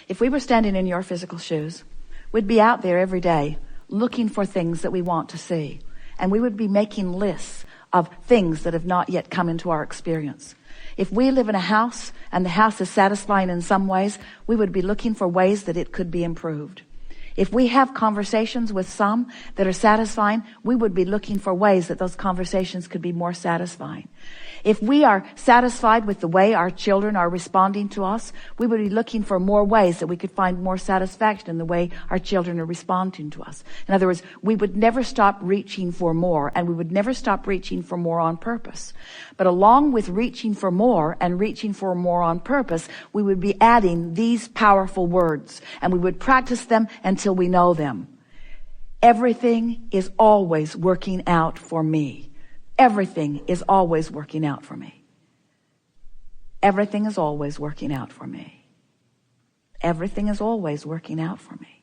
If we were standing in your physical shoes, we'd be out there every day looking for things that we want to see. And we would be making lists of things that have not yet come into our experience. If we live in a house and the house is satisfying in some ways, we would be looking for ways that it could be improved. If we have conversations with some that are satisfying, we would be looking for ways that those conversations could be more satisfying. If we are satisfied with the way our children are responding to us, we would be looking for more ways that we could find more satisfaction in the way our children are responding to us. In other words, we would never stop reaching for more, and we would never stop reaching for more on purpose. But along with reaching for more and reaching for more on purpose, we would be adding these powerful words, and we would practice them until we know them. Everything is always working out for me. Everything is always working out for me. Everything is always working out for me. Everything is always working out for me.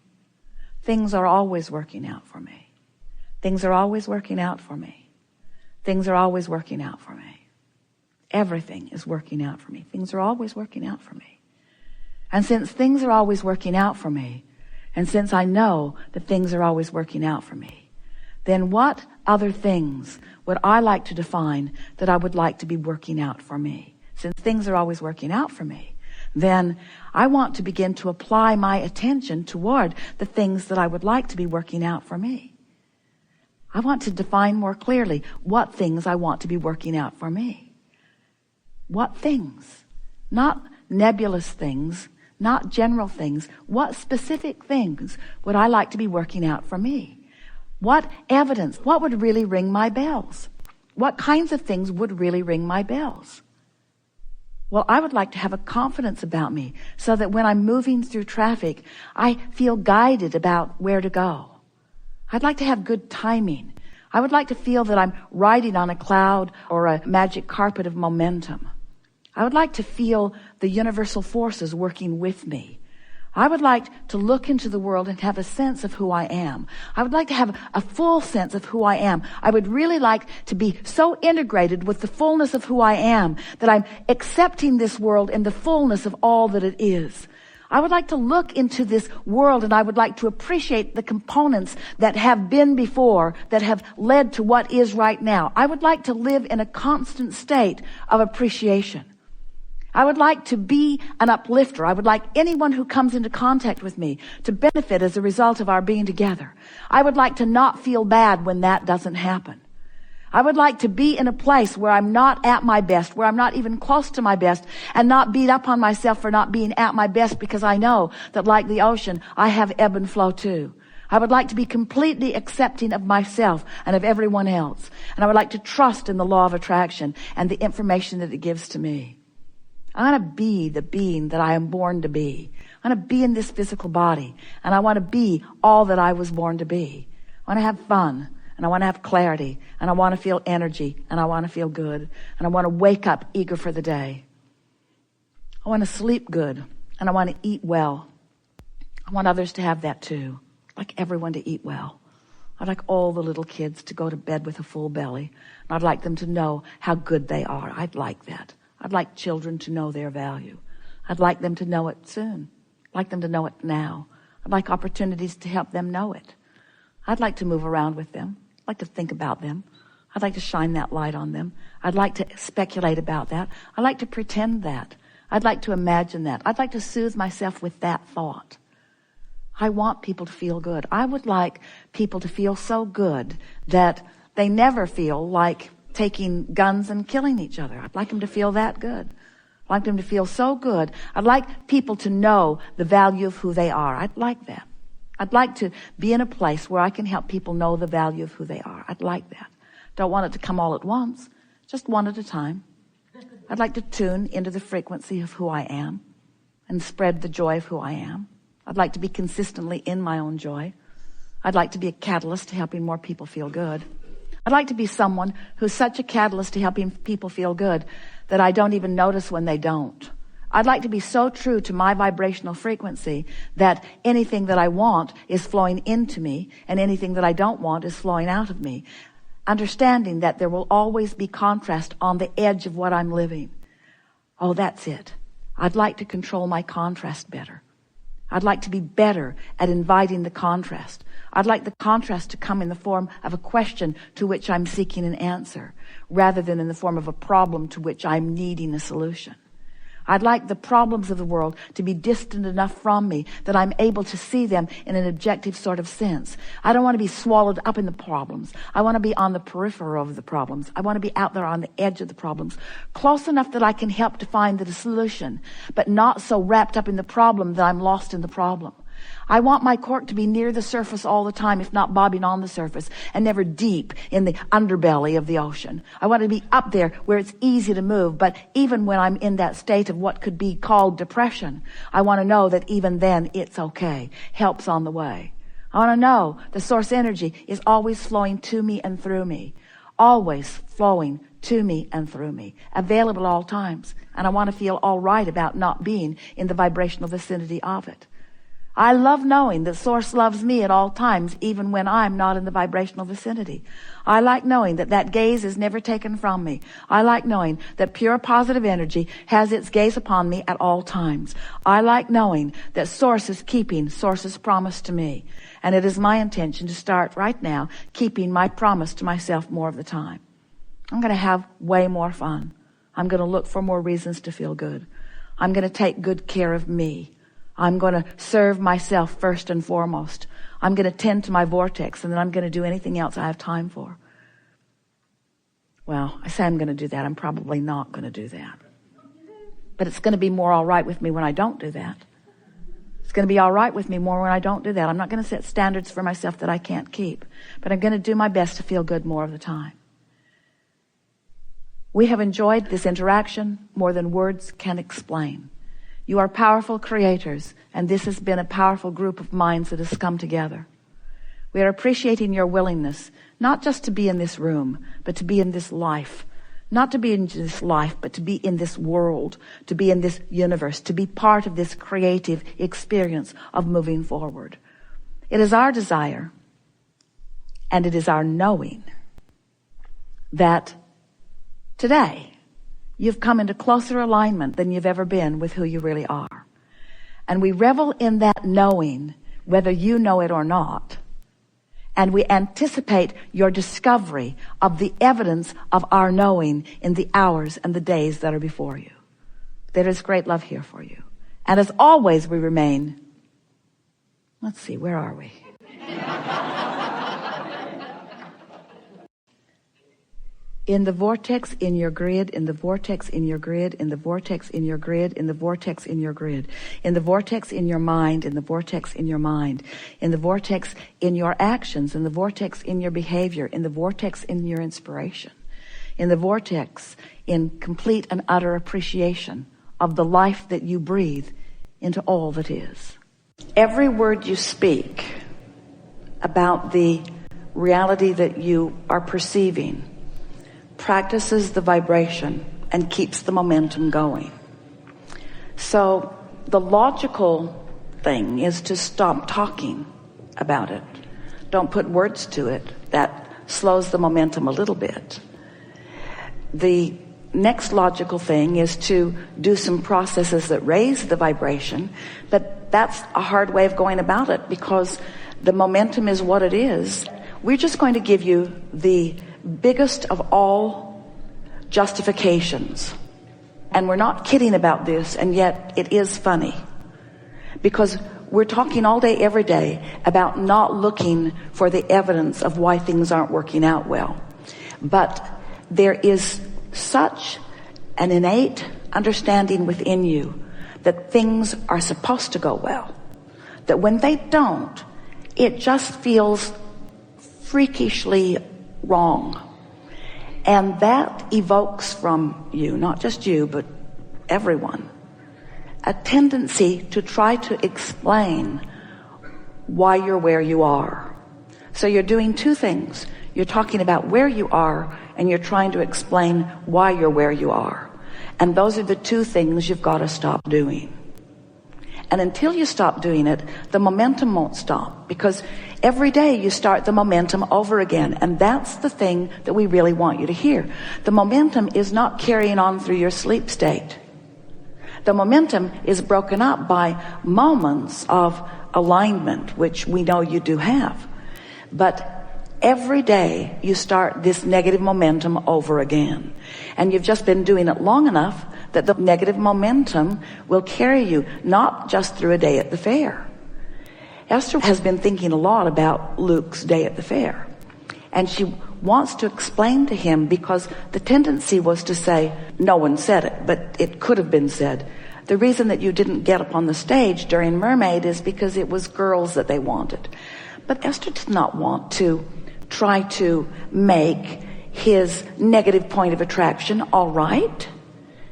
Things are always working out for me. Things are always working out for me. Things are always working out for me. Everything is working out for me. Things are always working out for me. And since things are always working out for me, and since I know that things are always working out for me, then what other things would I like to define that I would like to be working out for me? Since things are always working out for me, then I want to begin to apply my attention toward the things that I would like to be working out for me. I want to define more clearly what things I want to be working out for me. What things? Not nebulous things, not general things. What specific things would I like to be working out for me? What evidence? What would really ring my bells? What kinds of things would really ring my bells? Well, I would like to have a confidence about me so that when I'm moving through traffic, I feel guided about where to go. I'd like to have good timing. I would like to feel that I'm riding on a cloud or a magic carpet of momentum. I would like to feel the universal forces working with me. I would like to look into the world and have a sense of who I am. I would like to have a full sense of who I am. I would really like to be so integrated with the fullness of who I am that I'm accepting this world in the fullness of all that it is. I would like to look into this world and I would like to appreciate the components that have been before, that have led to what is right now. I would like to live in a constant state of appreciation. I would like to be an uplifter. I would like anyone who comes into contact with me to benefit as a result of our being together. I would like to not feel bad when that doesn't happen. I would like to be in a place where I'm not at my best, where I'm not even close to my best, and not beat up on myself for not being at my best, because I know that like the ocean, I have ebb and flow too. I would like to be completely accepting of myself and of everyone else. And I would like to trust in the law of attraction and the information that it gives to me. I want to be the being that I am born to be. I want to be in this physical body, and I want to be all that I was born to be. I want to have fun, and I want to have clarity, and I want to feel energy, and I want to feel good, and I want to wake up eager for the day. I want to sleep good, and I want to eat well. I want others to have that too. I'd like everyone to eat well. I'd like all the little kids to go to bed with a full belly, and I'd like them to know how good they are. I'd like that. I'd like children to know their value. I'd like them to know it soon. I'd like them to know it now. I'd like opportunities to help them know it. I'd like to move around with them. I'd like to think about them. I'd like to shine that light on them. I'd like to speculate about that. I'd like to pretend that. I'd like to imagine that. I'd like to soothe myself with that thought. I want people to feel good. I would like people to feel so good that they never feel like taking guns and killing each other. I'd like them to feel that good. I'd like them to feel so good. I'd like people to know the value of who they are. I'd like that. I'd like to be in a place where I can help people know the value of who they are. I'd like that. Don't want it to come all at once, just one at a time. I'd like to tune into the frequency of who I am and spread the joy of who I am. I'd like to be consistently in my own joy. I'd like to be a catalyst to helping more people feel good. I'd like to be someone who's such a catalyst to helping people feel good that I don't even notice when they don't. I'd like to be so true to my vibrational frequency that anything that I want is flowing into me and anything that I don't want is flowing out of me. Understanding that there will always be contrast on the edge of what I'm living. Oh, that's it. I'd like to control my contrast better. I'd like to be better at inviting the contrast. I'd like the contrast to come in the form of a question to which I'm seeking an answer, rather than in the form of a problem to which I'm needing a solution. I'd like the problems of the world to be distant enough from me that I'm able to see them in an objective sort of sense. I don't want to be swallowed up in the problems. I want to be on the periphery of the problems. I want to be out there on the edge of the problems, close enough that I can help to find the solution, but not so wrapped up in the problem that I'm lost in the problem. I want my cork to be near the surface all the time, if not bobbing on the surface, and never deep in the underbelly of the ocean. I want to be up there where it's easy to move, but even when I'm in that state of what could be called depression, I want to know that even then it's okay. Help's on the way. I want to know the source energy is always flowing to me and through me. Always flowing to me and through me. Available at all times. And I want to feel all right about not being in the vibrational vicinity of it. I love knowing that Source loves me at all times, even when I'm not in the vibrational vicinity. I like knowing that that gaze is never taken from me. I like knowing that pure positive energy has its gaze upon me at all times. I like knowing that Source is keeping Source's promise to me. And it is my intention to start right now keeping my promise to myself more of the time. I'm going to have way more fun. I'm going to look for more reasons to feel good. I'm going to take good care of me. I'm going to serve myself first and foremost. I'm going to tend to my vortex, and then I'm going to do anything else I have time for. Well, I say I'm going to do that. I'm probably not going to do that. But it's going to be more all right with me when I don't do that. It's going to be all right with me more when I don't do that. I'm not going to set standards for myself that I can't keep. But I'm going to do my best to feel good more of the time. We have enjoyed this interaction more than words can explain. You are powerful creators, and this has been a powerful group of minds that has come together. We are appreciating your willingness, not just to be in this room, but to be in this life. Not to be in this life, but to be in this world, to be in this universe, to be part of this creative experience of moving forward. It is our desire, and it is our knowing, that today, you've come into closer alignment than you've ever been with who you really are. And we revel in that knowing, whether you know it or not. And we anticipate your discovery of the evidence of our knowing in the hours and the days that are before you. There is great love here for you. And as always, we remain, let's see, where are we? In the vortex in your grid, in the vortex in your grid, in the vortex in your grid, in the vortex in your grid, in the vortex in your mind, in the vortex in your mind, in the vortex in your actions, in the vortex in your behavior, in the vortex in your inspiration, in the vortex in complete and utter appreciation of the life that you breathe into all that is. Every word you speak about the reality that you are perceiving practices the vibration and keeps the momentum going. So the logical thing is to stop talking about it. Don't put words to it. That slows the momentum a little bit. The next logical thing is to do some processes that raise the vibration, but that's a hard way of going about it because the momentum is what it is. We're just going to give you the biggest of all justifications. And we're not kidding about this, and yet it is funny. Because we're talking all day, every day about not looking for the evidence of why things aren't working out well. But there is such an innate understanding within you that things are supposed to go well, that when they don't, it just feels freakishly wrong. And that evokes from you, not just you, but everyone, a tendency to try to explain why you're where you are. So you're doing two things. You're talking about where you are, and you're trying to explain why you're where you are. And those are the two things you've got to stop doing. And until you stop doing it, the momentum won't stop, because every day you start the momentum over again. And that's the thing that we really want you to hear. The momentum is not carrying on through your sleep state. The momentum is broken up by moments of alignment, which we know you do have. But every day you start this negative momentum over again. And you've just been doing it long enough that the negative momentum will carry you not just through a day at the fair. Esther has been thinking a lot about Luke's day at the fair. And she wants to explain to him, because the tendency was to say, no one said it, but it could have been said. The reason that you didn't get up on the stage during Mermaid is because it was girls that they wanted. But Esther did not want to try to make his negative point of attraction all right.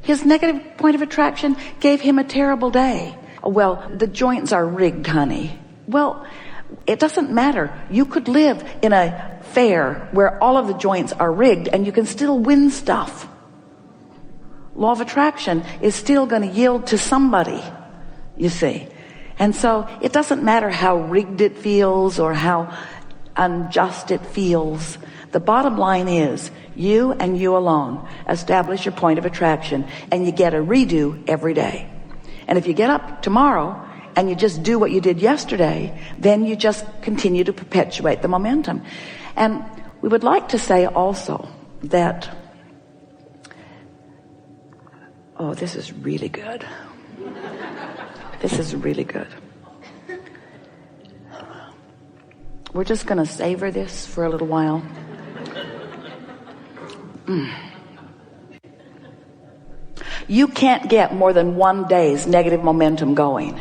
His negative point of attraction gave him a terrible day. Well, the joints are rigged, honey. Well, it doesn't matter. You could live in a fair where all of the joints are rigged and you can still win stuff. Law of attraction is still going to yield to somebody, you see. And so it doesn't matter how rigged it feels or how unjust it feels. The bottom line is you and you alone establish your point of attraction, and you get a redo every day. And if you get up tomorrow and you just do what you did yesterday, then you just continue to perpetuate the momentum. And we would like to say also that, oh, this is really good. This is really good. We're just going to savor this for a little while. You can't get more than one day's negative momentum going.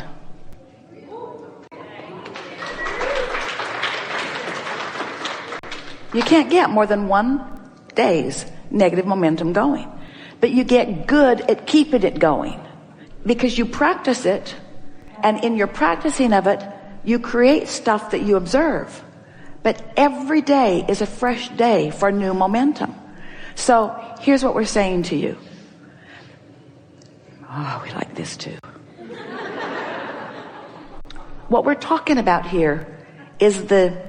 You can't get more than one day's negative momentum going. But you get good at keeping it going because you practice it, and in your practicing of it, you create stuff that you observe. But every day is a fresh day for new momentum. So here's what we're saying to you. Oh, we like this too. What we're talking about here is the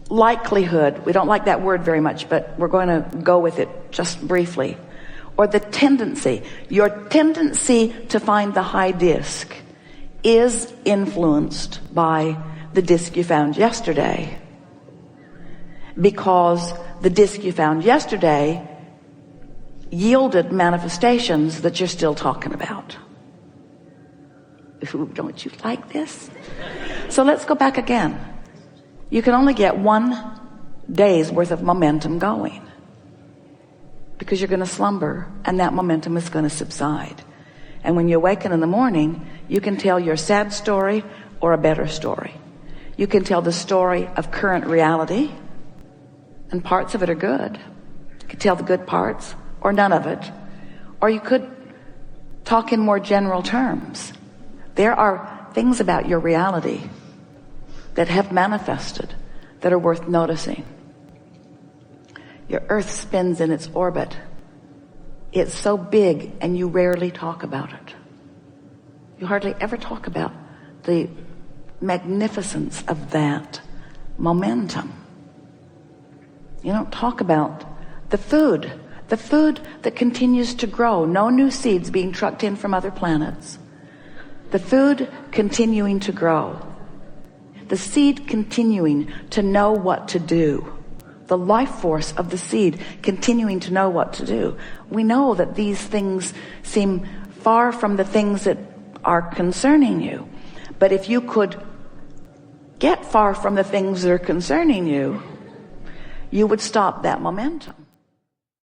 likelihood. We don't like that word very much, but we're going to go with it just briefly. Or the tendency. Your tendency to find the high disc is influenced by the disc you found yesterday, because the disc you found yesterday yielded manifestations that you're still talking about. Don't you like this? So let's go back again. You can only get one day's worth of momentum going, because you're going to slumber and that momentum is going to subside. And when you awaken in the morning, you can tell your sad story or a better story. You can tell the story of current reality, and parts of it are good. You can tell the good parts or none of it. Or you could talk in more general terms. There are things about your reality that have manifested that are worth noticing. Your earth spins in its orbit. It's so big and you rarely talk about it. You hardly ever talk about the magnificence of that momentum. You don't talk about the food that continues to grow. No new seeds being trucked in from other planets. The food continuing to grow. The seed continuing to know what to do. The life force of the seed continuing to know what to do. We know that these things seem far from the things that are concerning you. But if you could get far from the things that are concerning you, you would stop that momentum.